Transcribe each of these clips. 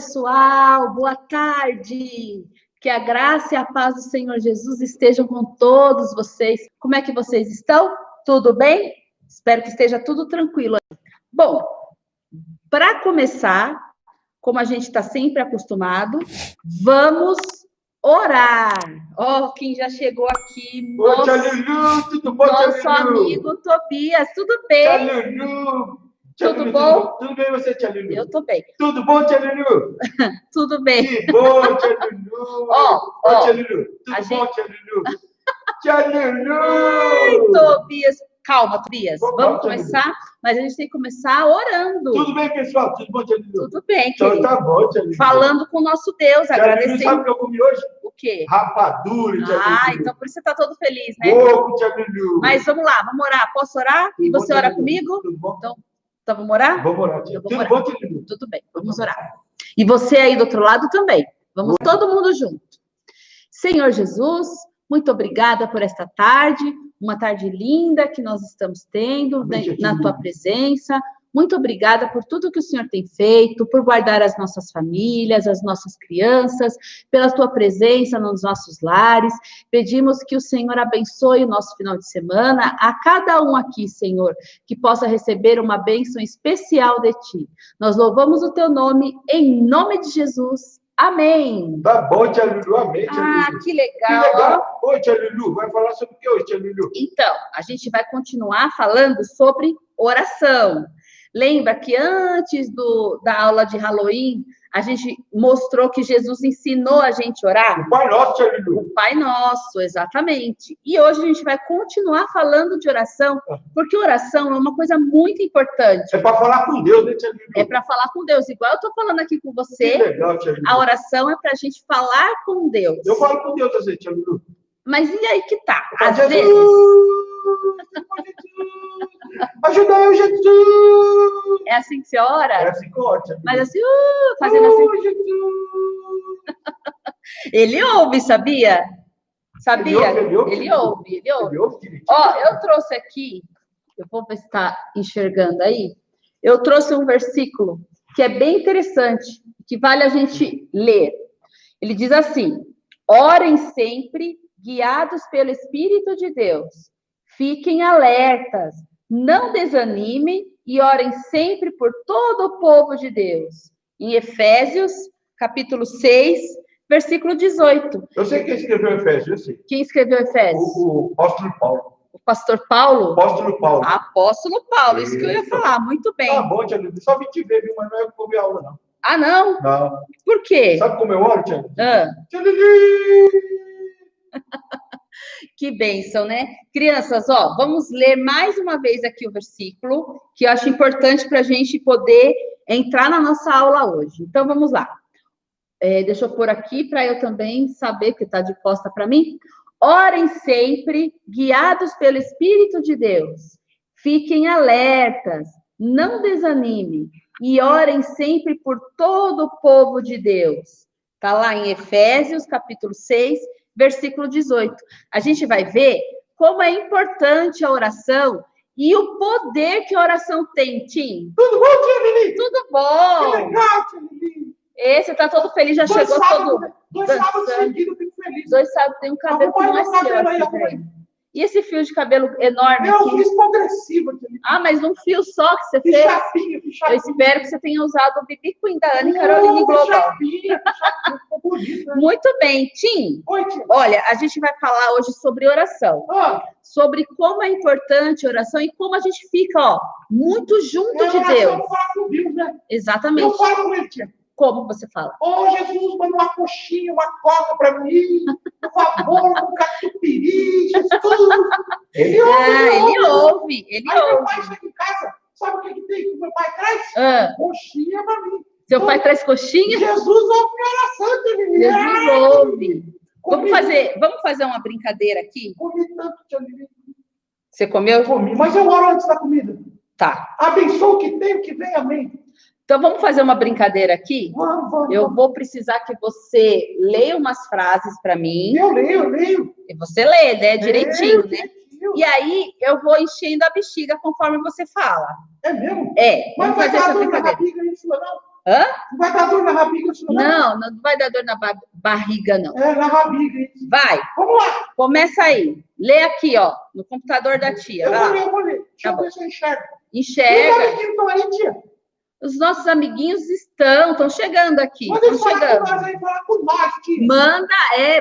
pessoal, boa tarde. Que a graça e a paz do Senhor Jesus estejam com todos vocês. Como é que vocês estão? Tudo bem? Espero que esteja tudo tranquilo. Bom, para começar, como a gente está sempre acostumado, vamos orar. Ó, quem já chegou aqui, Oi, tia Lulu, tudo bom, tia Lulu? Nosso amigo Tobias, tudo bem? Tia Lulu. Tudo bom? Tudo bem você, tia Lulu? Eu tô bem. Tudo bom, tia Lulu? Tudo bem. Que bom, tia Lulu. Ó, tia Lulu, tudo bom, tia Lulu? Tia Lulu. Ai, Tobias. Calma, Tobias. Vamos tia começar, Lulu. mas a gente tem que começar orando. Tudo bem, pessoal? Tudo bom, tia Lulu? Tudo bem, Então querido. tá bom, tia Lulu. Falando com o nosso Deus, Tia Lulu, agradecendo. sabe o que eu comi hoje? O quê? Rapadura, tia Lulu. Ah, então por isso você tá todo feliz, né? Pouco, tia Lulu. Mas vamos lá, vamos orar. Posso orar? E Tudo você bom, ora tia Lulu? comigo? Tudo bom? Então vamos orar? Vamos orar, tia. Eu vou Tudo orar. bom, tia Lulu? Tudo bem, vamos orar. E você aí do outro lado também. Vamos todo mundo junto. Senhor Jesus, muito obrigada por esta tarde, uma tarde linda que nós estamos tendo na tua presença. Muito obrigada por tudo que o Senhor tem feito, por guardar as nossas famílias, as nossas crianças, pela tua presença nos nossos lares. Pedimos que o Senhor abençoe o nosso final de semana, a cada um aqui, Senhor, que possa receber uma bênção especial de ti. Nós louvamos o teu nome, em nome de Jesus. Amém. Tá bom, tia Lulu, amém, tia Lulu. Ah, que legal. Que legal. Oi, tia Lulu, vai falar sobre o que hoje, tia Lulu? Então, a gente vai continuar falando sobre oração. Lembra que antes da aula de Halloween, a gente mostrou que Jesus ensinou a gente a orar? O Pai Nosso, tia Lulu. O Pai Nosso, exatamente. E hoje a gente vai continuar falando de oração, porque oração é uma coisa muito importante. É para falar com Deus, né, tia Lulu? É para falar com Deus. Igual eu estou falando aqui com você, Que legal, tia Lulu. a oração é para a gente falar com Deus. Eu falo com Deus, assim, tia Lulu. Mas e aí que tá? Às Às vezes... Ajuda eu, Jesus! É assim que você ora? É assim que eu oro, tia Lulu. Mas assim, fazendo assim. Jesus! Ele ouve, sabia? Sabia? Ele ouve. Ele ouve. Ele ouve direitinho. Ó, eu trouxe aqui, eu vou ver se está enxergando aí. Eu trouxe um versículo que é bem interessante, que vale a gente ler. Ele diz assim: orem sempre, guiados pelo Espírito de Deus. Fiquem alertas, não desanimem e orem sempre por todo o povo de Deus. Em Efésios, capítulo 6, versículo 18. Eu sei quem escreveu Efésios, eu sei. Quem escreveu Efésios? O apóstolo Paulo. O pastor Paulo? Apóstolo Paulo. Apóstolo Paulo, isso que eu ia falar, muito bem. Tá bom, tia Lulu. Só vim te ver, viu? Mas não é que eu vi aula, não. Ah, não? Não. Por quê? Sabe como eu oro, tia Lulu? Ah, Tia Lulu! que bênção, né? Crianças, ó, vamos ler mais uma vez aqui o versículo, que eu acho importante para a gente poder entrar na nossa aula hoje. Então, vamos lá. Deixa eu pôr aqui para eu também saber, que está de costa para mim. Orem sempre, guiados pelo Espírito de Deus. Fiquem alertas, não desanimem e orem sempre por todo o povo de Deus. Está lá em Efésios, capítulo 6, versículo 18. A gente vai ver como é importante a oração e o poder que a oração tem, Tim. Tudo bom, tia Lili? Tudo bom. Que legal, tia Lili. Esse tá todo feliz, já chegou todo... Dois sábados seguidos, eu fico feliz. 2 sábados tem um cabelo que não é seu aqui, velho. E esse fio de cabelo enorme Eu aqui? fiz progressiva, tia Lili. Ah, mas um fio só que você Fiz fez? chapinha, fiz Eu chapinha. espero que você tenha usado o BB Queen da Ana e Caroline Global. Chapinha, ficou bonito, né? Muito bem, Tim. Oi, tia. Olha, a gente vai falar hoje sobre oração. Ah, Sobre como é importante a oração e como a gente fica, ó, muito junto de oração Deus. fala com Deus, né? Exatamente. Eu falo com ele, tia. Como você fala? Ô, Jesus, manda uma coxinha, uma coca pra mim. Por favor, um catupiry, Jesus. Ele ouve, Ele Aí meu ouve. pai chega em casa, sabe o que tem que meu pai traz? Ah, Coxinha pra mim. seu pai traz coxinha? Jesus ouve minha oração, tia Lili. Jesus ouve. Comi, Vamos fazer uma brincadeira aqui? Comi tanto, tia Lili. Você comeu? Comi, mas eu oro antes da comida. Tá. Abençoa o que tem, o que vem, amém. Então, vamos fazer uma brincadeira aqui? Vamos. Eu vou precisar que você leia umas frases para mim. Eu leio. E você lê, né? Direitinho, né? Direitinho. E aí, eu vou enchendo a bexiga conforme você fala. É mesmo? É, Mas vamos vai fazer dar essa dor na brincadeira. barriga isso, não? Hã? Não vai dar dor na barriga, não? Não vai dar dor na barriga, não. É, na barriga. Vai. Vamos lá. Começa aí. Lê aqui, ó, no computador da tia. Eu vou ler. Deixa Tá eu ver se eu enxergo. Enxerga. Os amiguinhos estão aí, tia? Os nossos amiguinhos estão chegando aqui. Manda eles Estão falar chegando. com nós aí, falar com nós, tia.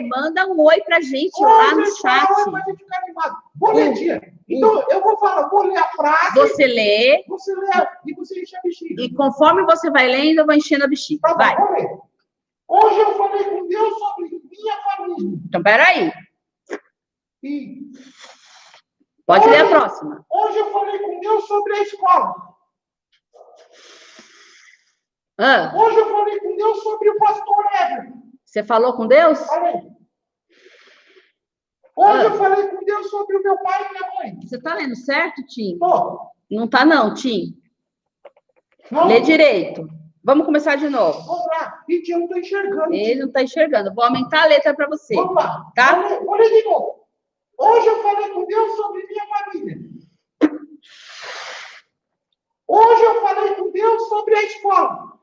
Manda um oi pra gente Oi, lá no gente, chat. fala, oi, pra gente ficar animado. Vou ler, tia. Então, eu vou ler a frase. Você lê. Você lê e você enche a bexiga. E conforme você vai lendo, eu vou enchendo a bexiga. Tá bom, vai. vamos ler. Hoje eu falei com Deus sobre minha família. Então, peraí. E Pode ler a próxima. hoje eu falei com Deus sobre a escola. Hoje eu falei com Deus sobre o pastor Everton. Você falou com Deus? Falei. Hoje eu falei com Deus sobre o meu pai e minha mãe. Você tá lendo certo, Tim? Tô. Não tá não, Tim. Não. Lê direito. Vamos começar de novo. Vamos lá. Gente, eu não tô enxergando. Ele não tá enxergando. Vou aumentar a letra para você. Vamos lá. Tá? Vou ler de novo. Hoje eu falei com Deus sobre minha família. Hoje eu falei com Deus sobre a escola.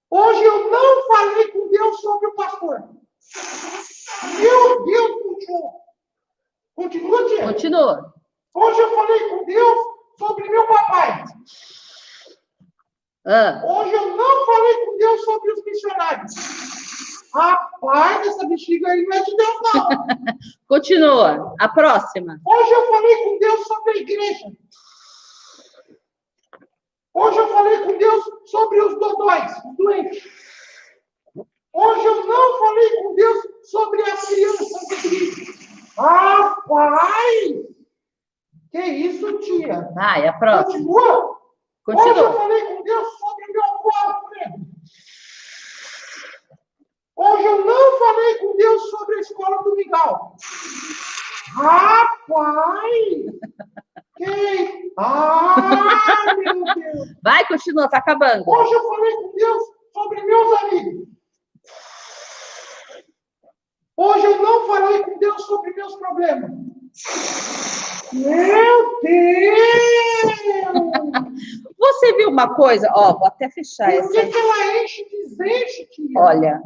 Hoje eu não falei com Deus sobre o pastor. Meu Deus, continua, tia? Continua. Hoje eu falei com Deus sobre meu papai. Hoje eu não falei com Deus sobre os missionários. Rapaz, essa bexiga aí não é de Deus, não. Continua. A próxima. Hoje eu falei com Deus sobre a igreja. Hoje eu falei com Deus sobre os dodóis, os doentes. Hoje eu não falei com Deus sobre as crianças. Rapaz! Que isso, tia? Vai, a próxima. Continua? Continua. Hoje eu falei com Deus sobre meu avô Alfredo. Hoje eu não falei com Deus sobre a escola do Miguel. Rapaz! Meu Deus! Vai, continua, tá acabando. Hoje eu falei com Deus sobre meus amigos. Hoje eu não falei com Deus sobre meus problemas. Meu Deus! Você viu uma coisa? Ó, vou até fechar Por que essa. que ela enche, desenche, tia? Olha,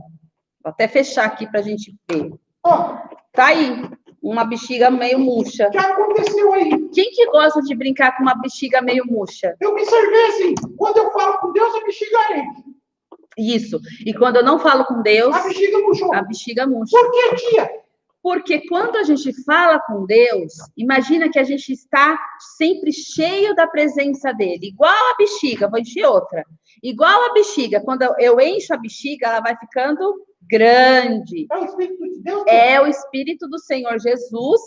vou até fechar aqui pra gente ver. Ó, Tá aí, uma bexiga meio murcha. o que aconteceu aí? Quem que gosta de brincar com uma bexiga meio murcha? Eu me servi assim. Quando eu falo com Deus, a bexiga enche. Isso. E quando eu não falo com Deus, A bexiga murchou. a bexiga murcha. Por que, tia? Porque quando a gente fala com Deus, imagina que a gente está sempre cheio da presença dele. Igual a bexiga, vou encher outra. Igual a bexiga, quando eu encho a bexiga, ela vai ficando grande. É o Espírito de Deus? É o Espírito do Senhor Jesus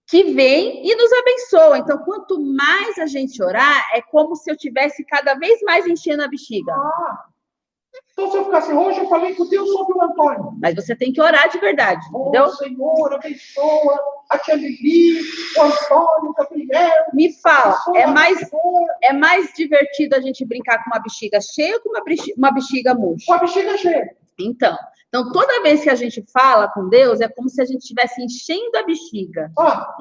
que vem e nos abençoa. Então, quanto mais a gente orar, é como se eu tivesse cada vez mais enchendo a bexiga. Então, se eu ficar assim, hoje eu falei com Deus sobre o Antônio. Mas você tem que orar de verdade, entendeu? Senhor, abençoa a tia Lili, o Antônio, o Gabriel. Me fala, abençoa, é mais divertido a gente brincar com uma bexiga cheia ou com uma bexiga murcha? com a bexiga cheia. Então, toda vez que a gente fala com Deus, é como se a gente estivesse enchendo a bexiga,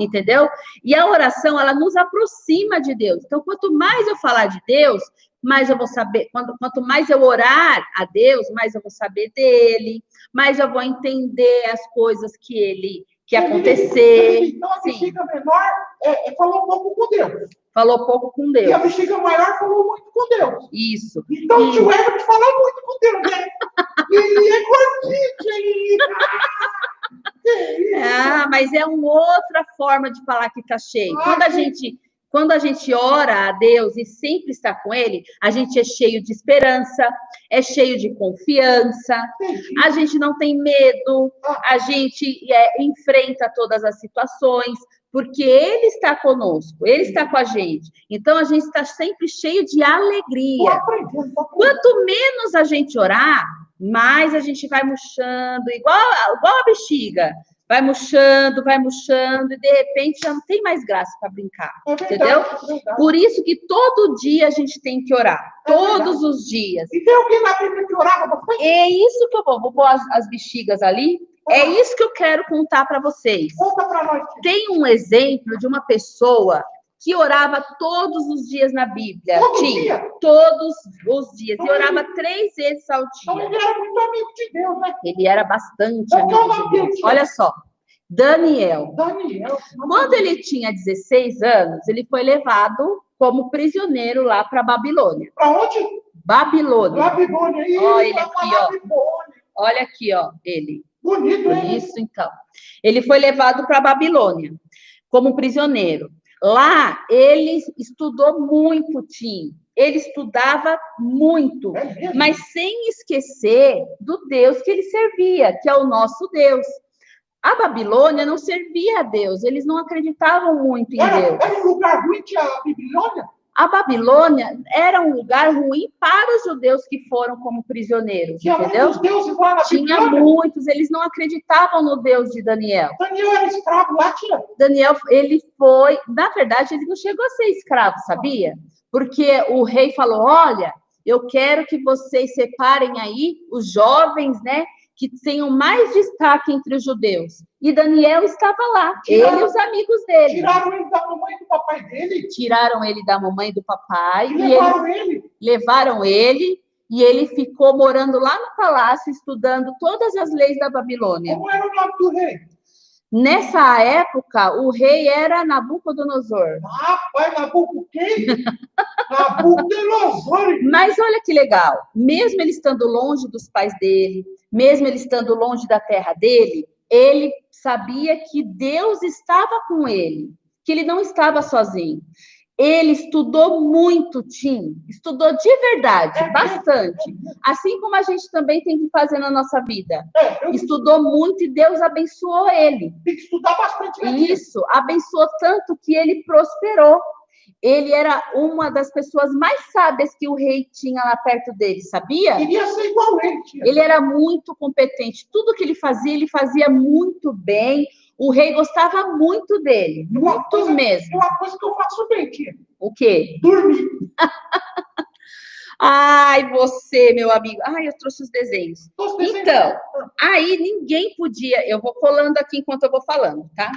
entendeu? E a oração, ela nos aproxima de Deus. Então, quanto mais eu falar de Deus, mais eu vou saber, quanto mais eu orar a Deus, mais eu vou saber dele, mais eu vou entender as coisas que acontecer. Então, a bexiga menor falou pouco com Deus. Falou pouco com Deus. E a bexiga maior falou muito com Deus. Isso. Então, o tio Everton fala muito com Deus, né? E ele é gordinho, mas é uma outra forma de falar que está cheio. Quando a gente ora a Deus e sempre está com Ele, a gente é cheio de esperança, é cheio de confiança, a gente não tem medo, a gente enfrenta todas as situações, porque Ele está conosco, Ele está com a gente. Então, a gente está sempre cheio de alegria. Quanto menos a gente orar, mais a gente vai murchando, igual a bexiga. Vai murchando, e de repente já não tem mais graça para brincar, entendeu? Por isso que todo dia a gente tem que orar, todos os dias. E tem alguém na Bíblia que orava bastante? É isso que eu vou pôr as bexigas ali, é isso que eu quero contar para vocês. Conta para nós. Tem um exemplo de uma pessoa que orava todos os dias na Bíblia. Todo Tim, dia? todos os dias. E Então, orava 3 vezes ao Então dia. ele era muito amigo de Deus, né? Ele era bastante Então, qual é o amigo nome de Deus. dele? Olha só, Daniel. Daniel. Quando ele tinha 16 anos, ele foi levado como prisioneiro lá para Babilônia. Para onde? Babilônia. Babilônia. Isso, Olha ele é aqui, uma ó. Babilônia. Olha aqui, ó, ele. Bonito, hein? Isso, então. Ele foi levado para Babilônia como prisioneiro. Lá, ele estudou muito, Tim. Ele estudava muito, É mesmo? mas sem esquecer do Deus que ele servia, que é o nosso Deus. A Babilônia não servia a Deus, eles não acreditavam muito em Deus. Era um lugar ruim, tinha a Babilônia? A Babilônia era um lugar ruim para os judeus que foram como prisioneiros, Tinha entendeu? muitos deuses lá na Tinha Babilônia? muitos, eles não acreditavam no Deus de Daniel. Daniel era escravo lá, tinha. Daniel, ele foi, na verdade, ele não chegou a ser escravo, sabia? Porque o rei falou, olha, eu quero que vocês separem aí os jovens, né, que tenham mais destaque entre os judeus. E Daniel estava lá, ele e os amigos dele. Tiraram ele da mamãe e do papai dele? Tiraram ele da mamãe e do papai. E levaram ele? Levaram ele, e ele ficou morando lá no palácio, estudando todas as leis da Babilônia. Como era o nome do rei? Nessa época, o rei era Nabucodonosor. Rapaz, Nabucodonosor quem? Nabucodonosor. Mas olha que legal, mesmo ele estando longe dos pais dele, mesmo ele estando longe da terra dele, ele sabia que Deus estava com ele, que ele não estava sozinho. Ele estudou muito, Tim, estudou de verdade, bastante. Assim como a gente também tem que fazer na nossa vida. Estudou muito e Deus abençoou ele. Tem que estudar bastante. Isso, abençoou tanto que ele prosperou. Ele era uma das pessoas mais sábias que o rei tinha lá perto dele, sabia? Queria ser igual ele. Ele era muito competente. Tudo que ele fazia muito bem. O rei gostava muito dele, muito mesmo. Uma coisa que eu faço bem, tia. O quê? Dormir. Ai, você, meu amigo. Ai, eu trouxe os desenhos. Então, aí ninguém podia... Eu vou colando aqui enquanto eu vou falando, tá?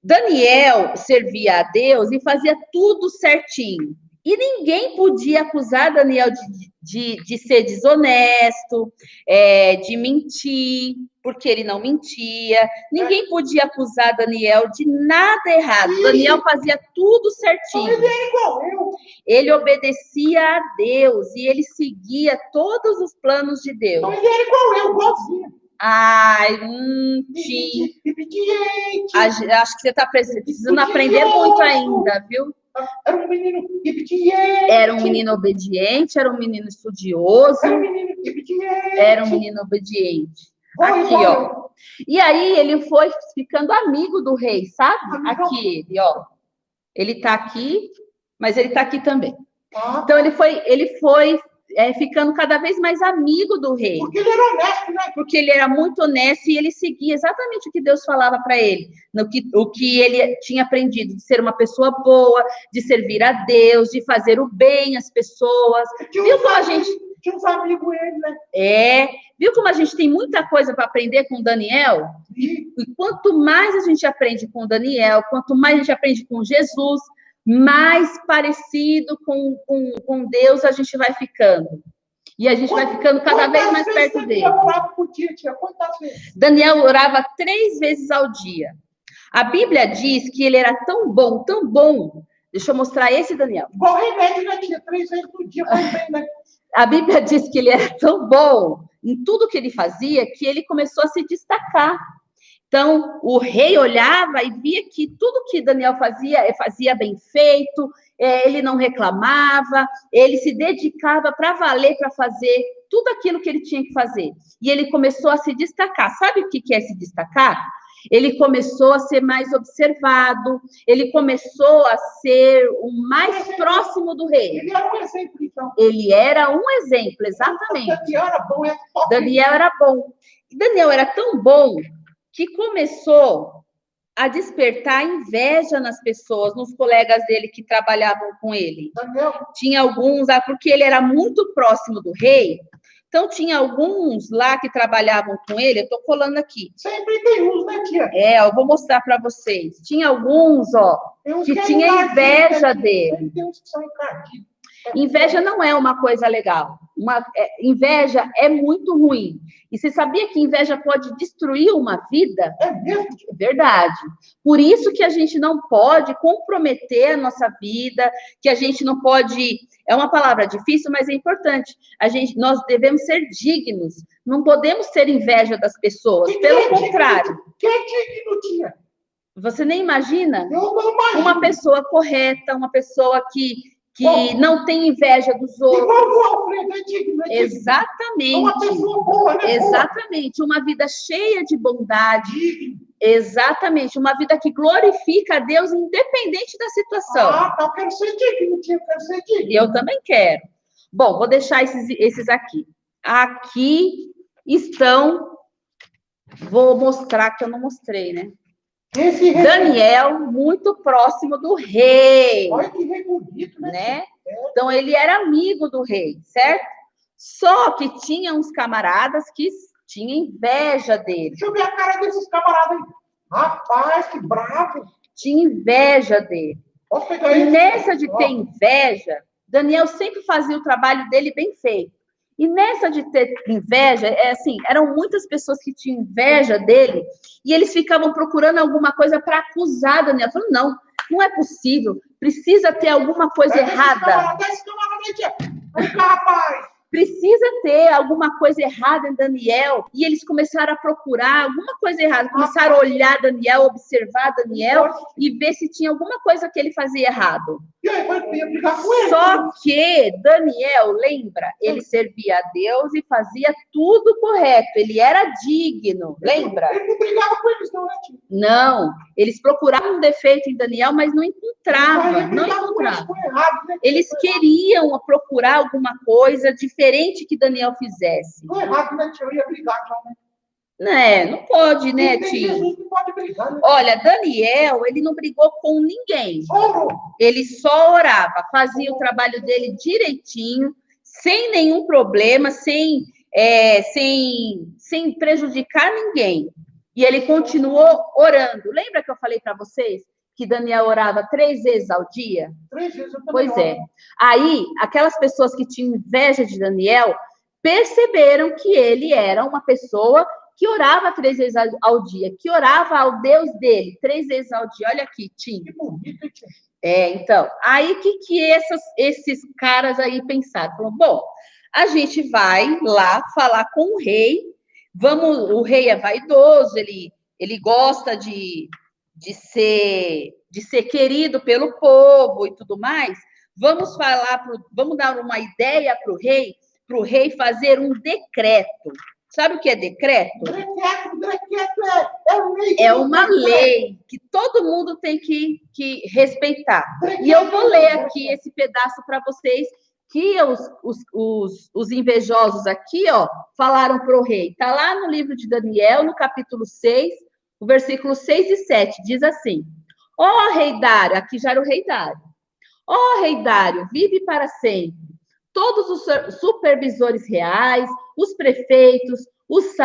Daniel servia a Deus e fazia tudo certinho. E ninguém podia acusar Daniel de ser desonesto, de mentir, porque ele não mentia. Ninguém podia acusar Daniel de nada errado. Daniel fazia tudo certinho. Ele é igual eu. Ele obedecia a Deus e ele seguia todos os planos de Deus. Ele era igual eu, igualzinho. Ai, Tim. Acho que você está precisando aprender muito ainda, viu? Era um menino obediente. Era um menino obediente, era um menino estudioso. Era um menino obediente. Era um menino obediente. Aqui, ó. E aí ele foi ficando amigo do rei, sabe? Aqui, ele, ó. Ele tá aqui, mas ele tá aqui também. Então ele foi ficando cada vez mais amigo do rei. Porque ele era honesto, né? Porque ele era muito honesto e ele seguia exatamente o que Deus falava para ele. O que ele tinha aprendido, de ser uma pessoa boa, de servir a Deus, de fazer o bem às pessoas. Viu como a gente... Tinha uns amigos ele, né? Viu como a gente tem muita coisa para aprender com o Daniel? E quanto mais a gente aprende com o Daniel, quanto mais a gente aprende com Jesus, mais parecido com Deus a gente vai ficando. E a gente vai ficando cada vez mais perto dele. Daniel orava 3 vezes ao dia. A Bíblia diz que ele era tão bom, tão bom. Deixa eu mostrar esse, Daniel. Igual remédio, né? Tinha 3 vezes por dia também, né? A Bíblia diz que ele era tão bom em tudo que ele fazia que ele começou a se destacar. Então, o rei olhava e via que tudo que Daniel fazia bem feito, ele não reclamava, ele se dedicava para valer, para fazer tudo aquilo que ele tinha que fazer. E ele começou a se destacar. Sabe o que é se destacar? Ele começou a ser mais observado, ele começou a ser o mais próximo do rei. Ele era um exemplo, então. Ele era um exemplo, exatamente. Daniel era bom, Daniel era bom. E Daniel era tão bom que começou a despertar inveja nas pessoas, nos colegas dele que trabalhavam com ele. Daniel. Tinha alguns, porque ele era muito próximo do rei, Então, tinha alguns lá que trabalhavam com ele, eu estou colando aqui. Sempre tem uns, né, tia? Eu vou mostrar para vocês. Tinha alguns, ó, que tinha inveja dele. Sempre tem uns que são encardidos. Inveja não é uma coisa legal. Inveja é muito ruim. E você sabia que inveja pode destruir uma vida? É mesmo? É verdade. Por isso que a gente não pode comprometer a nossa vida, que a gente não pode... É uma palavra difícil, mas é importante. Nós devemos ser dignos. Não podemos ter inveja das pessoas. Pelo contrário. Quem é digno, tia? Você nem imagina? Eu não imagino. Uma pessoa correta, uma pessoa que não tem inveja dos outros. Igual o Alfredo é digno. Exatamente. Uma pessoa boa, né? Exatamente. Uma vida cheia de bondade. Digno. Exatamente. Uma vida que glorifica a Deus, independente da situação. Tá. Eu quero ser digno, tia. Eu quero ser digno. Eu também quero. Bom, vou deixar esses aqui. Aqui estão... Vou mostrar, que eu não mostrei, né? Daniel, muito próximo do rei. Olha que rei bonito, né? Então, ele era amigo do rei, certo? Só que tinha uns camaradas que tinham inveja dele. Deixa eu ver a cara desses camaradas aí. Rapaz, que bravo. Tinha inveja dele. Posso pegar E ele? nessa de ter inveja, Daniel sempre fazia o trabalho dele bem feito. E nessa de ter inveja, eram muitas pessoas que tinham inveja dele e eles ficavam procurando alguma coisa para acusar Daniel. Falando, não é possível, precisa ter alguma coisa errada. Esse camarada aí, tia. Vem cá, rapaz. Precisa ter alguma coisa errada em Daniel. E eles começaram a procurar alguma coisa errada. Começaram a olhar Daniel, observar Daniel e ver se tinha alguma coisa que ele fazia errado. E aí, vai brigar com ele. Só que Daniel, lembra? Ele servia a Deus e fazia tudo correto. Ele era digno, lembra? Ele não brigava com eles, não, né, tia? Não. Eles procuravam um defeito em Daniel, mas não encontravam. Não encontravam. Eles queriam procurar alguma coisa diferente que Daniel fizesse. Não é errado, né, tia? Eu ia brigar, né? Não pode, né, tio? Jesus não pode brigar, né? Olha, Daniel, ele não brigou com ninguém. Orou. Ele só orava, fazia o trabalho dele direitinho, sem nenhum problema, sem prejudicar ninguém. E ele continuou orando. Lembra que eu falei para vocês que Daniel orava 3 vezes ao dia? 3 vezes eu também Pois é. oro. Aí, aquelas pessoas que tinham inveja de Daniel perceberam que ele era uma pessoa que orava 3 vezes ao dia, que orava ao Deus dele 3 vezes ao dia. Olha aqui, Tim. Que bonito, tia. Então, aí que esses caras aí pensaram? Falaram, bom, a gente vai lá falar com o rei, o rei é vaidoso, ele gosta de ser querido pelo povo e tudo mais, vamos dar uma ideia para o rei fazer um decreto. Sabe o que é decreto? Decreto é lei. É uma lei que todo mundo tem que respeitar. E eu vou ler aqui esse pedaço para vocês, que os invejosos aqui, ó, falaram para o rei. Está lá no livro de Daniel, no capítulo 6, o versículo 6 e 7, diz assim: Ó rei Dário, aqui já era o rei Dário. Ó rei Dário, vive para sempre. Todos os supervisores reais, os prefeitos, os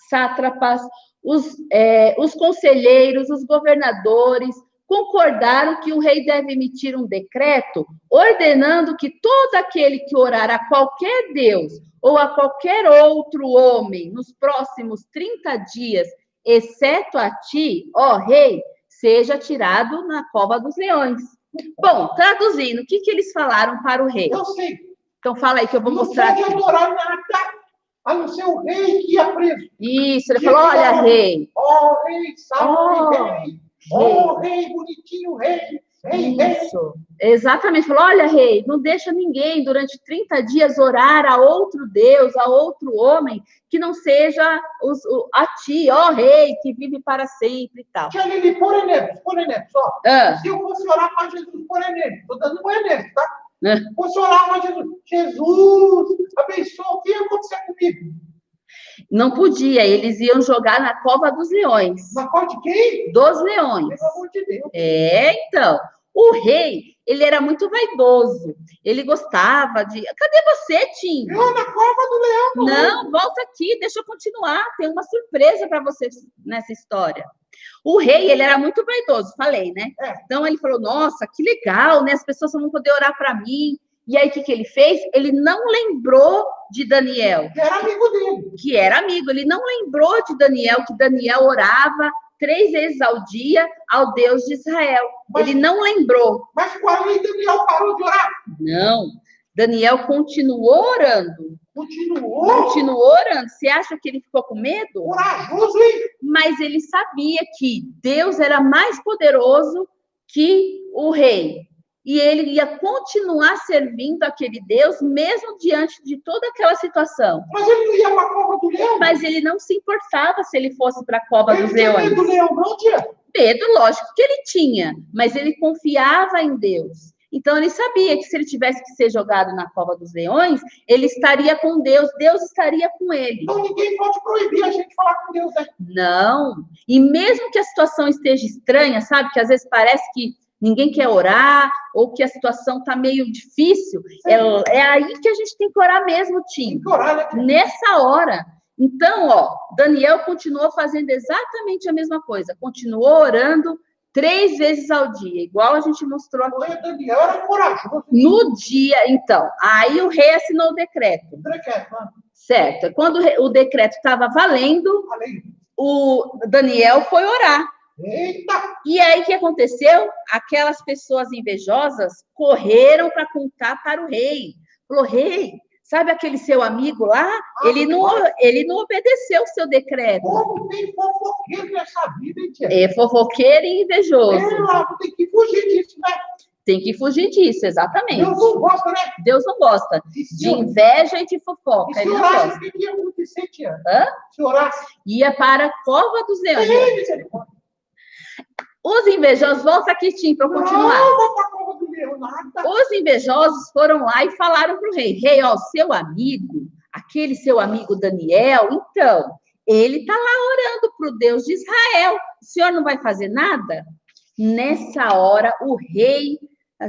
sátrapas, os conselheiros, os governadores, concordaram que o rei deve emitir um decreto ordenando que todo aquele que orar a qualquer Deus ou a qualquer outro homem nos próximos 30 dias, exceto a ti, ó rei, seja tirado na cova dos leões. Bom, traduzindo, o que eles falaram para o rei? Eu sei. Então fala aí que eu vou Não mostrar pode aqui. adorar nada, a não ser o rei que ia preso. Isso, ele falou, olha, rei. Ó rei, salve rei. Ó Rei. rei, bonitinho, rei. Rei, rei. Isso, exatamente. Falou, olha, rei, não deixa ninguém durante 30 dias orar a outro Deus, a outro homem, que não seja a ti, ó rei, que vive para sempre e tal. Tia Lili, por exemplo, ó. Ah. Se eu fosse orar para Jesus, por exemplo, estou dando um exemplo, tá? Ah. Fosse orar para Jesus, Jesus, abençoa, o que ia acontecer comigo? Não podia, eles iam jogar na cova dos leões. Na cova de quem? Dos leões. Pelo amor de Deus. Então, O rei, ele era muito vaidoso. Ele gostava de... Cadê você, Tim? Eu na cova do leão. Não, volta aqui, deixa eu continuar. Tem uma surpresa para você nessa história. O rei, ele era muito vaidoso, falei, né? Então, ele falou, nossa, que legal, né? As pessoas vão poder orar para mim. E aí, o que ele fez? Ele não lembrou de Daniel. Que era amigo dele. Que era amigo. Ele não lembrou de Daniel, que Daniel orava 3 vezes ao dia ao Deus de Israel. Ele não lembrou. Mas quando Daniel parou de orar? Não. Daniel continuou orando. Continuou orando. Você acha que ele ficou com medo? Corajoso, hein? Mas ele sabia que Deus era mais poderoso que o rei. E ele ia continuar servindo aquele Deus, mesmo diante de toda aquela situação. Mas ele não ia para a cova do leão? Mas ele não se importava se ele fosse para a cova dos leões. Medo do leão, não tinha? Medo, lógico que ele tinha, mas ele confiava em Deus. Então, ele sabia que se ele tivesse que ser jogado na cova dos leões, ele estaria com Deus, Deus estaria com ele. Então, ninguém pode proibir a gente falar com Deus, né? Não. E mesmo que a situação esteja estranha, sabe? Que às vezes parece que ninguém quer orar, ou que a situação está meio difícil, é aí que a gente tem que orar mesmo, Tim. Tem que orar, né? Nessa hora. Então, ó, Daniel continuou fazendo exatamente a mesma coisa. Continuou orando 3 vezes ao dia, igual a gente mostrou aqui. Daniel era corajoso. No dia, então, aí o rei assinou o decreto. Certo. Quando o decreto estava valendo, o Daniel foi orar. Eita! E aí, o que aconteceu? Aquelas pessoas invejosas correram para contar para o rei. Falou, rei, sabe aquele seu amigo lá? Ele não obedeceu o seu decreto. Como tem fofoqueiro nessa vida, hein, tia? É fofoqueiro e invejoso. Tem que fugir disso, né? Tem que fugir disso, exatamente. Deus não gosta, né? Deus não gosta de inveja e de fofoca. E se orasse, o que ia acontecer, tia? Se orasse? Ia para a cova dos leões. Os invejosos, volta aqui, Tim, para eu continuar. Não, vou para a cova do leão, nada. Os invejosos foram lá e falaram para o rei, rei, ó, seu amigo, aquele seu amigo Daniel, então, ele está lá orando para o Deus de Israel. O senhor não vai fazer nada? Nessa hora, o rei,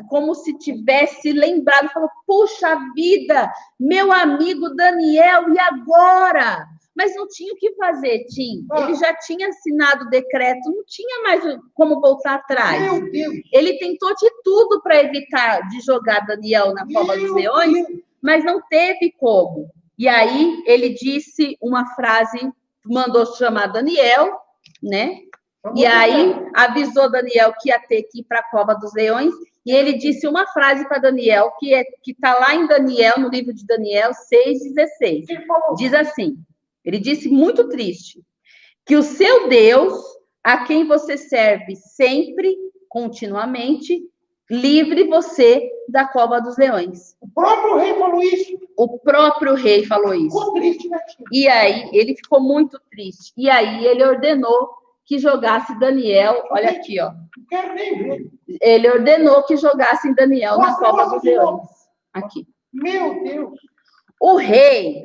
como se tivesse lembrado, falou, puxa vida, meu amigo Daniel, e agora? Mas não tinha o que fazer, Tim. Ele já tinha assinado o decreto, não tinha mais como voltar atrás. Meu Deus! Ele tentou de tudo para evitar de jogar Daniel na cova dos leões, mas não teve como. E aí ele disse uma frase, mandou chamar Daniel, né? E aí avisou Daniel que ia ter que ir para a cova dos leões, e ele disse uma frase para Daniel, que está lá em Daniel, no livro de Daniel 6,16. Diz assim, ele disse muito triste, que o seu Deus, a quem você serve sempre, continuamente, livre você da cova dos leões. O próprio rei falou isso. O próprio rei falou isso. Ficou triste, né? E aí, ele ficou muito triste. E aí, ele ordenou que jogasse Daniel, olha aqui, ó. Não quero nem ver. Ele ordenou que jogassem Daniel na cova dos leões. Aqui. Meu Deus. O rei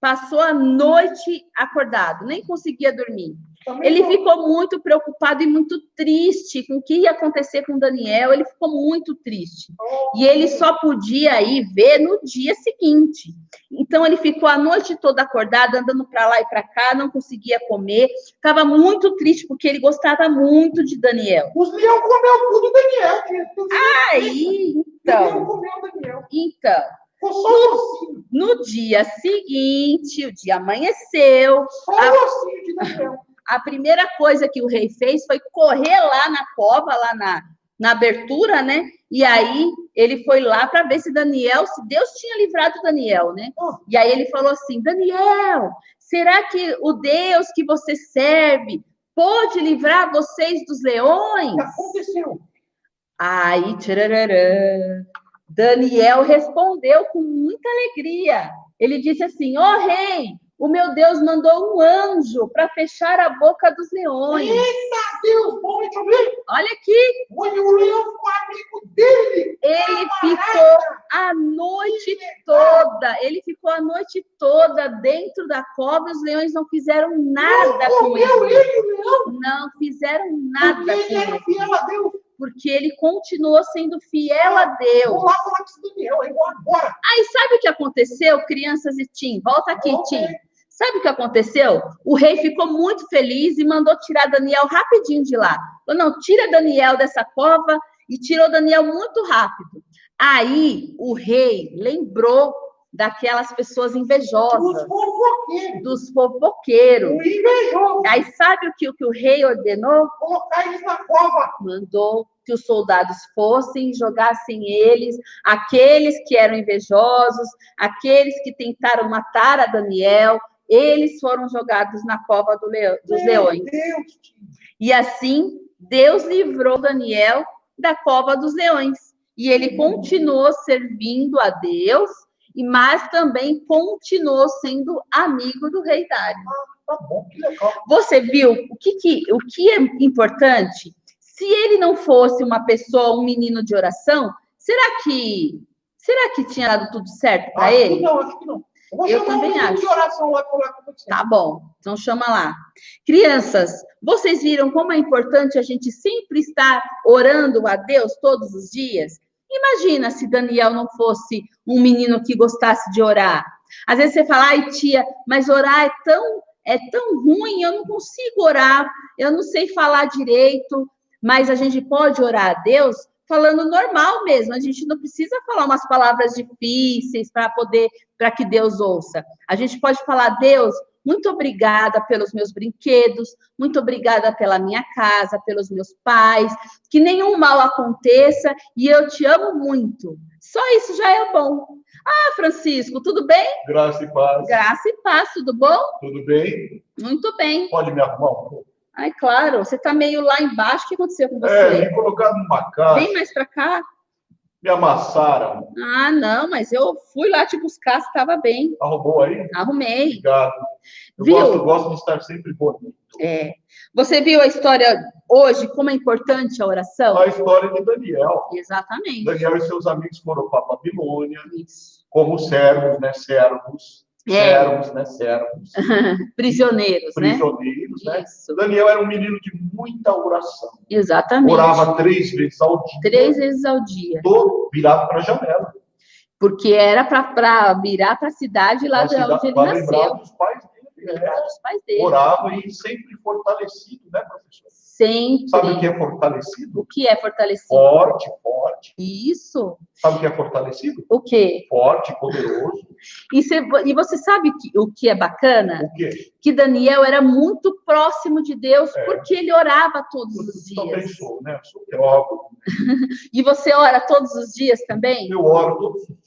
passou a noite acordado, nem conseguia dormir. Ele ficou muito preocupado e muito triste com o que ia acontecer com Daniel. Ele ficou muito triste. E ele só podia ir ver no dia seguinte. Então, ele ficou a noite toda acordado, andando para lá e para cá, não conseguia comer. Estava muito triste, porque ele gostava muito de Daniel. Os leões comeu tudo Daniel. Aí, então... No dia seguinte, o dia amanheceu. A primeira coisa que o rei fez foi correr lá na cova, lá na abertura, né? E aí ele foi lá para ver se Deus tinha livrado Daniel, né? E aí ele falou assim: Daniel, será que o Deus que você serve pode livrar vocês dos leões? Aconteceu. Aí, tchararã. Daniel respondeu com muita alegria. Ele disse assim, rei, o meu Deus mandou um anjo para fechar a boca dos leões. Eita, Deus, bom, deixa eu ver. Olha aqui. Olha, o leão ficou amigo dele. Ele ficou a noite toda dentro da cova. Os leões não fizeram nada com ele. Não fizeram nada com ele. porque ele continuou sendo fiel a Deus. Vou lá falar com esse Daniel, eu vou agora. Aí sabe o que aconteceu, crianças e Tim? Volta aqui, Tim. Sabe o que aconteceu? O rei ficou muito feliz e mandou tirar Daniel rapidinho de lá. Falou, não, tira Daniel dessa cova, e tirou Daniel muito rápido. Aí o rei lembrou daquelas pessoas invejosas. Dos fofoqueiros. O invejoso. Aí sabe o que o rei ordenou? Colocar eles na cova. Mandou que os soldados fossem, jogassem eles, aqueles que eram invejosos, aqueles que tentaram matar a Daniel, eles foram jogados na cova dos leões. Deus. E assim, Deus livrou Daniel da cova dos leões. E ele continuou servindo a Deus, mas também continuou sendo amigo do rei Dário. Tá bom, que legal. Você viu o que é importante? Se ele não fosse uma pessoa, um menino de oração, será que tinha dado tudo certo para ele? Não, acho que não. Eu também acho. De oração lá com você. Tá bom, então chama lá. Crianças, vocês viram como é importante a gente sempre estar orando a Deus todos os dias? Imagina se Daniel não fosse um menino que gostasse de orar. Às vezes você fala, ai tia, mas orar é tão ruim, eu não consigo orar, eu não sei falar direito, mas a gente pode orar a Deus falando normal mesmo, a gente não precisa falar umas palavras difíceis para que Deus ouça. A gente pode falar, Deus, muito obrigada pelos meus brinquedos, muito obrigada pela minha casa, pelos meus pais, que nenhum mal aconteça e eu te amo muito. Só isso já é bom. Ah, Francisco, tudo bem? Graça e paz. Graça e paz, tudo bom? Tudo bem? Muito bem. Pode me arrumar um pouco? Ai, claro, você está meio lá embaixo, o que aconteceu com você? Me colocaram numa caixa. Vem mais para cá. Me amassaram. Ah, não, mas eu fui lá te buscar, você estava bem. Arrumou aí? Arrumei. Obrigado. Eu gosto de estar sempre bonito. Você viu a história hoje, como é importante a oração? A história de Daniel. Exatamente. Daniel e seus amigos foram para a Babilônia. Isso. Como servos, né? Servos. Prisioneiros, né? Isso. Daniel era um menino de muita oração. Exatamente. Orava 3 vezes ao dia. 3 vezes ao dia. Todo virado para a janela. Porque era para virar para a cidade lá de onde ele nasceu. Dos pais dele. Dos pais dele. Orava e sempre fortalecido, né, professor? Sempre. Sabe o que é fortalecido? O que é fortalecido? Forte. Isso. Sabe o que é fortalecido? O quê? Forte, poderoso. E você sabe o que é bacana? O quê? Que Daniel era muito próximo de Deus, porque ele orava todos os dias. Eu também sou, né? Eu sou teólogo. E você ora todos os dias também? Eu oro todos os dias.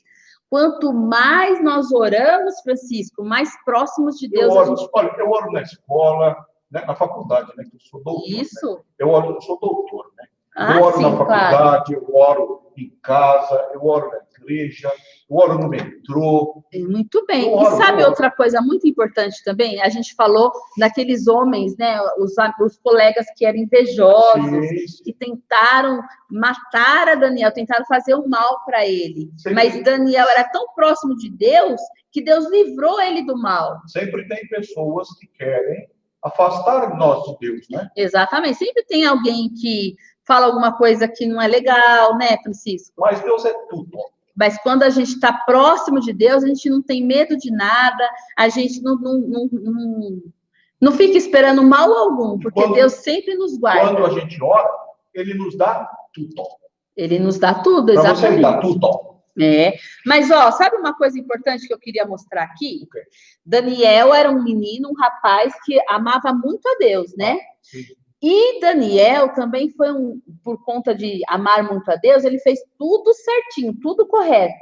Quanto mais nós oramos, Francisco, mais próximos de Deus a gente... Olha, eu oro na escola, né? Na faculdade, né? Que eu sou doutor. Isso. Né? Eu sou doutor, né? Eu oro na faculdade, eu oro em casa, eu oro na igreja, eu oro no metrô. Muito bem. E sabe outra coisa muito importante também? A gente falou daqueles homens, né? Os colegas que eram invejosos, Sim. que tentaram matar a Daniel, tentaram fazer o mal para ele. Sim. Mas Daniel era tão próximo de Deus que Deus livrou ele do mal. Sempre tem pessoas que querem afastar nós de Deus, né? Exatamente. Sempre tem alguém que fala alguma coisa que não é legal, né, Francisco? Mas Deus é tudo. Mas quando a gente está próximo de Deus, a gente não tem medo de nada, a gente não fica esperando mal algum, porque Deus sempre nos guarda. Quando a gente ora, Ele nos dá tudo. Ele nos dá tudo, exatamente. Você Ele dá tudo. Mas, sabe uma coisa importante que eu queria mostrar aqui? Okay. Daniel era um menino, um rapaz que amava muito a Deus, né? Sim. E Daniel também foi por conta de amar muito a Deus, ele fez tudo certinho, tudo correto.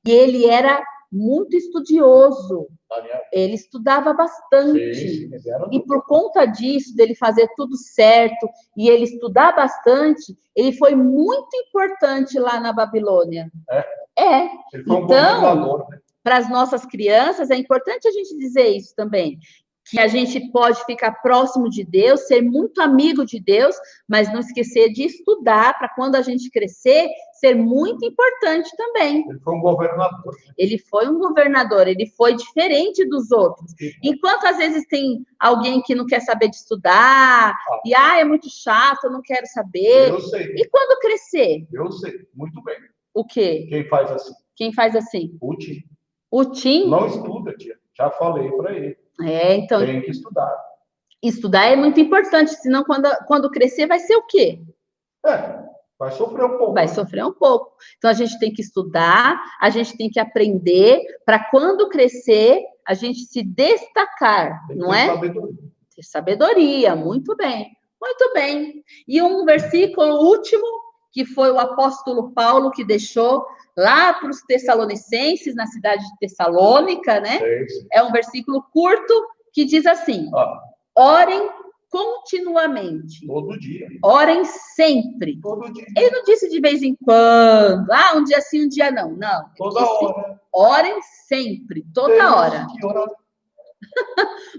E ele era muito estudioso. Daniel. Ele estudava bastante. Sim, e por conta disso, dele fazer tudo certo, e ele estudar bastante, ele foi muito importante lá na Babilônia. Ele foi um governador, né? Para as nossas crianças, é importante a gente dizer isso também. que a gente pode ficar próximo de Deus, ser muito amigo de Deus, mas não esquecer de estudar para quando a gente crescer, ser muito importante também. Ele foi um governador. Ele foi um governador, ele foi diferente dos outros. Enquanto às vezes tem alguém que não quer saber de estudar, e é muito chato, eu não quero saber. Eu sei. E quando crescer? Eu sei, muito bem. O quê? Quem faz assim? Quem faz assim? O Tim. O Tim? Não estuda, tia. Já falei para ele. Então. Tem que estudar. Estudar é muito importante, senão quando crescer vai ser o quê? Vai sofrer um pouco. Vai sofrer um pouco. Então a gente tem que estudar, a gente tem que aprender para quando crescer a gente se destacar, não é? Sabedoria. Ter sabedoria, muito bem. Muito bem. E um versículo último, que foi o apóstolo Paulo que deixou lá para os Tessalonicenses, na cidade de Tessalônica, né? Sim. É um versículo curto que diz assim: orem continuamente. Todo dia. Orem sempre. Todo dia. Ele não disse de vez em quando, um dia sim, um dia não. Não. Toda hora. Orem sempre, toda hora. Que hora?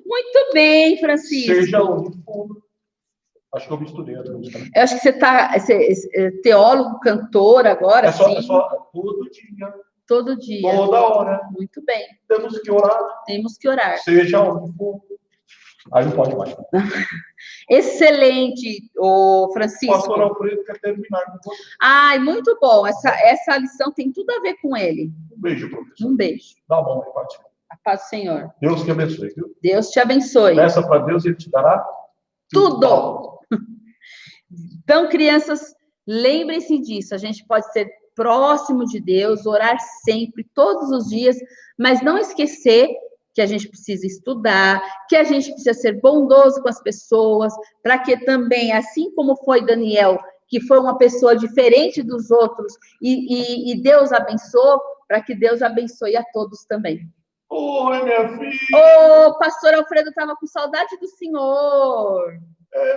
Muito bem, Francisco. Seja onde for. Acho que eu misturei a música. Eu acho que você é teólogo, cantor agora. É só todo dia. Todo dia. Toda hora. Muito bem. Temos que orar. Temos que orar. Seja onde for. Aí não pode mais. Excelente, Francisco. O pastor Alfredo quer terminar com você. Muito bom. Essa lição tem tudo a ver com ele. Um beijo, professor. Um beijo. Dá uma mão, Pai. A paz do Senhor. Deus te abençoe, viu? Deus te abençoe. Peça para Deus e Ele te dará tudo. Então, crianças, lembrem-se disso. A gente pode ser próximo de Deus, orar sempre, todos os dias, mas não esquecer que a gente precisa estudar, que a gente precisa ser bondoso com as pessoas, para que também, assim como foi Daniel, que foi uma pessoa diferente dos outros, e Deus abençoou, para que Deus abençoe a todos também. Oi, minha filha. Pastor Alfredo estava com saudade do senhor.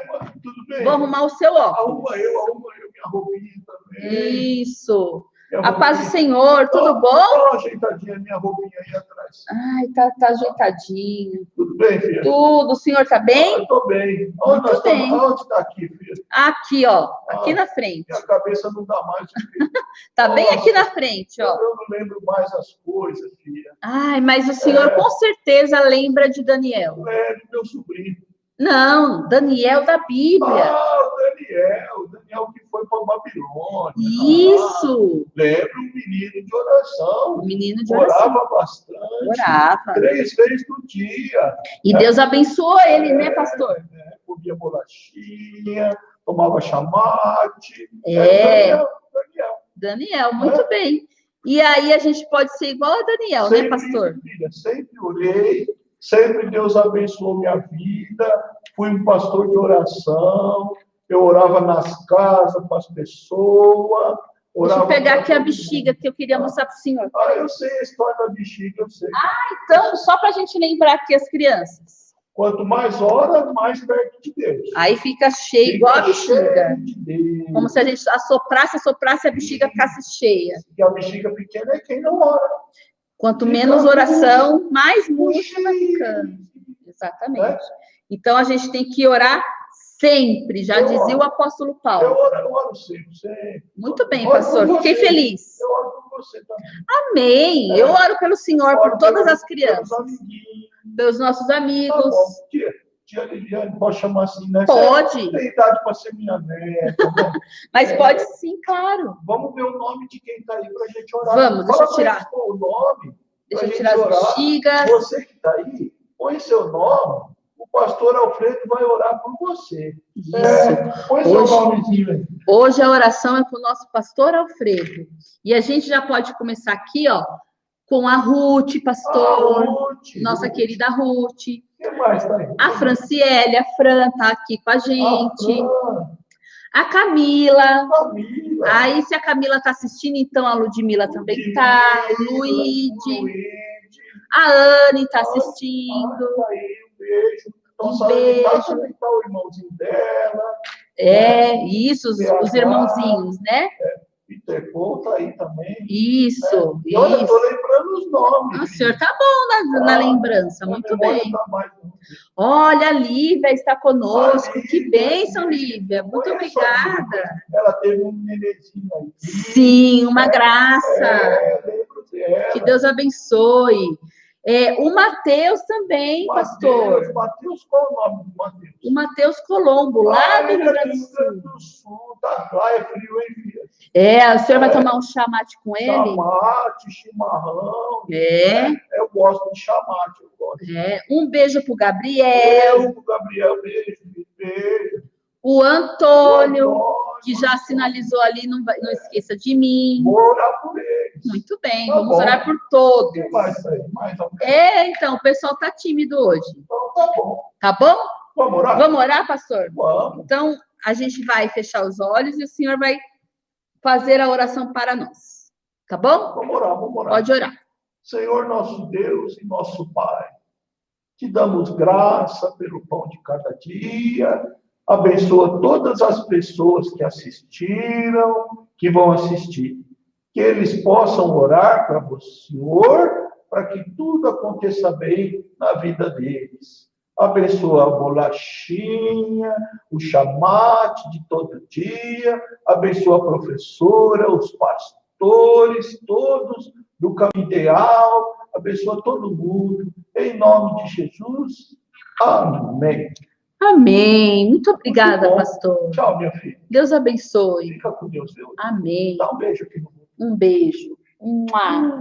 Mas tudo bem. Vou arrumar o seu óculos. Arruma eu, minha roupinha também. Isso. A paz do Senhor, tudo bom? Tá ajeitadinha minha roupinha aí atrás. Tá ajeitadinho. Tudo bem, filha? Tudo. O senhor tá bem? Eu tô bem. Muito bem. Onde tá aqui, filha? Aqui, ó. Aqui na frente. Minha cabeça não dá mais, filha. Tá bem aqui na frente, ó. Eu não lembro mais as coisas, filha. Mas o senhor com certeza lembra de Daniel. De meu sobrinho. Não, Daniel da Bíblia. O Daniel que foi para Babilônia. Isso. Lembra um menino de oração. Um menino de oração. Orava bastante. Orava. 3 vezes no dia. E Deus abençoou ele, né, pastor? Comia bolachinha, tomava chamate. Daniel, muito bem. E aí a gente pode ser igual a Daniel, sempre, né, pastor? Filha, sempre orei. Sempre Deus abençoou minha vida, fui um pastor de oração, eu orava nas casas para as pessoas. Deixa eu pegar aqui a bexiga que eu queria mostrar para o senhor. Eu sei a história da bexiga, eu sei. Então, só para a gente lembrar aqui as crianças. Quanto mais ora, mais perto de Deus. Aí fica cheio, igual a bexiga. De como se a gente assoprasse, a bexiga ficasse cheia. E a bexiga pequena é quem não ora. Quanto menos oração, mais murcha vai ficando. Exatamente. Então, a gente tem que orar sempre, já dizia o apóstolo Paulo. Eu oro sempre. Muito bem, pastor. Fiquei feliz. Eu oro por você também. Amém. Eu oro pelo Senhor, por todas as crianças. Pelos nossos amigos. Tá bom. Tia Liliane, pode chamar assim, né? Pode. Tem idade para ser minha neta. Né? Mas pode sim, claro. Vamos ver o nome de quem está aí para a gente orar. Vamos, deixa eu tirar. O nome. Deixa eu tirar as bexigas. Você que está aí, põe seu nome. O pastor Alfredo vai orar por você. Isso. Põe seu nomezinho aí. Hoje a oração é com o nosso pastor Alfredo. E a gente já pode começar aqui, ó, com a Ruth, pastor. Nossa querida Ruth. Quem mais tá aí? A Franciele, a Fran tá aqui com a gente. A Camila. Aí, se a Camila tá assistindo, então a Ludmila também tá. O Luíde. A Anne tá assistindo. Um beijo. Um beijo. Também tá o irmãozinho dela. Isso, os irmãozinhos, né? E Interpol está aí também. Isso, Né? E olha, eu isso. estou lembrando os nomes. O senhor tá bom na lembrança, muito bem. Olha, a Lívia está conosco. Que bênção, Lívia. Muito obrigada. Ela teve um nenenzinho aí. Sim, uma graça. Lembro dela. Que Deus abençoe. O Mateus também, pastor. Mateus, qual é o nome do Mateus? O Mateus Colombo, lá do Rio Grande do Sul. Tá lá, é frio, hein, filha? O senhor vai tomar um chamate com ele? Chamate, chimarrão. Eu gosto de chamate, eu gosto. Um beijo pro Gabriel. Beijo pro Gabriel, beijo. O Antônio, que já sinalizou ali, não esqueça de mim. Vou orar por eles. Muito bem, vamos orar por todos. Quem vai sair? Mais alguém? Então, o pessoal tá tímido hoje. Então, tá bom. Tá bom? Vamos orar? Vamos orar, pastor? Vamos. Então, a gente vai fechar os olhos e o senhor vai fazer a oração para nós. Tá bom? Vamos orar. Pode orar. Senhor, nosso Deus e nosso Pai, te damos graça pelo pão de cada dia. Abençoa todas as pessoas que assistiram, que vão assistir. Que eles possam orar para o Senhor, para que tudo aconteça bem na vida deles. Abençoa a bolachinha, o chamate de todo dia. Abençoa a professora, os pastores, todos do caminho ideal. Abençoa todo mundo. Em nome de Jesus. Amém. Amém. Muito obrigada, pastor. Tchau, minha filha. Deus abençoe. Fica com Deus, viu? Amém. Dá um beijo aqui no mundo. Um beijo.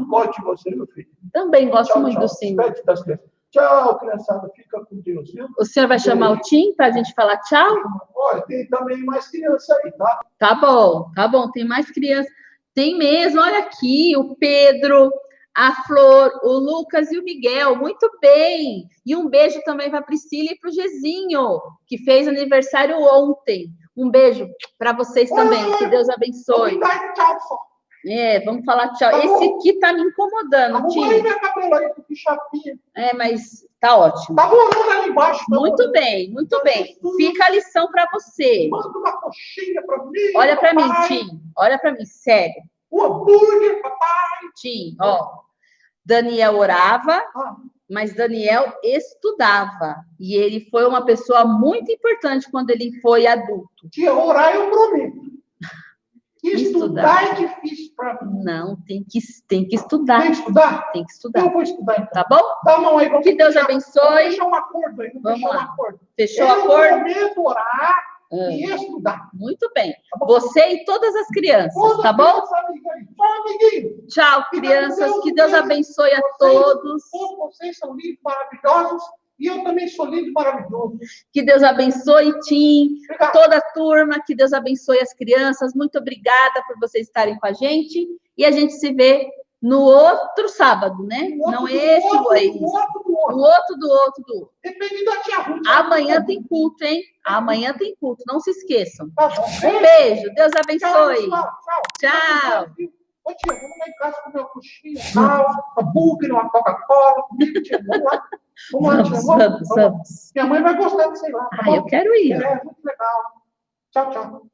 Gosto de você, meu filho. Também gosto Tchau, muito tchau. do senhor. Despede das crianças. Tchau, criançada. Fica com Deus, viu? O senhor vai chamar o Tim para a gente falar tchau? Olha, tem também mais criança aí, tá? Tá bom. Tem mais crianças. Tem mesmo. Olha aqui, o Pedro, a Flor, o Lucas e o Miguel. Muito bem. E um beijo também para a Priscila e para o Gezinho, que fez aniversário ontem. Um beijo para vocês também. Que Deus abençoe. Tchau, só. Vamos falar tchau. Tá Esse aqui tá me incomodando, Tim. Arruma aí minha cabelo aí, que chapinha. Mas tá ótimo. Tá morando ali embaixo. Muito bem. Fica a lição para você. Manda uma coxinha para mim. Olha para mim, Tim. Olha para mim, sério. Um hambúrguer, papai. Tim, ó. Daniel orava, mas Daniel estudava. E ele foi uma pessoa muito importante quando ele foi adulto. Tia, orar eu prometo. Estudar é difícil para mim. Não, tem que estudar. Tem que estudar? Tem que estudar. Eu vou estudar, então. Tá bom? Dá a mão aí. Que Deus abençoe. Vamos fechar um acordo aí. Vamos lá. Acordo. Fechou o acordo? Eu prometo orar e estudar. Muito bem. Tá bom? Você e todas as crianças, tá bom? Tchau, amiguinho. Tchau, crianças. Que Deus abençoe a todos. Todos vocês são lindos, maravilhosos. E eu também sou lindo e maravilhoso. Que Deus abençoe, Tim, toda a turma. Que Deus abençoe as crianças. Muito obrigada por vocês estarem com a gente. E a gente se vê no outro sábado, né? Não esse aí. O outro do outro. Depende da tia Ruth. Amanhã tem culto, hein? Amanhã tem culto. Não se esqueçam. Tá bom. Um beijo. Deus abençoe. Tchau. Ô, tia, vamos lá em casa comer uma coxinha, um hambúrguer, uma Coca-Cola. Vamos lá. Vamos. Minha mãe vai gostar de sei lá. Tá bom? Eu quero ir. Muito legal. Tchau.